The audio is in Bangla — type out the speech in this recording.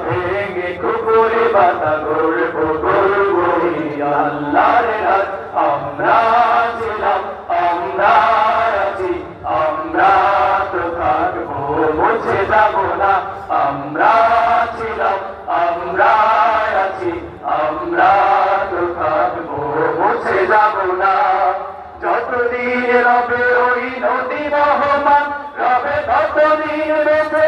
ভেঙে কুকুরে বাতা গড়বো গড়বো আল্লাহর রাজ আমরা ছিলাম আমরা আছি আমরা তো থাকবো মুছে যাবো না আমরা ছিলাম আমরা আছি আমরা তো থাকবো মুছে যাবো না যতদিন রবে ওই নদী বহমান রবে ততদিন বেঁচে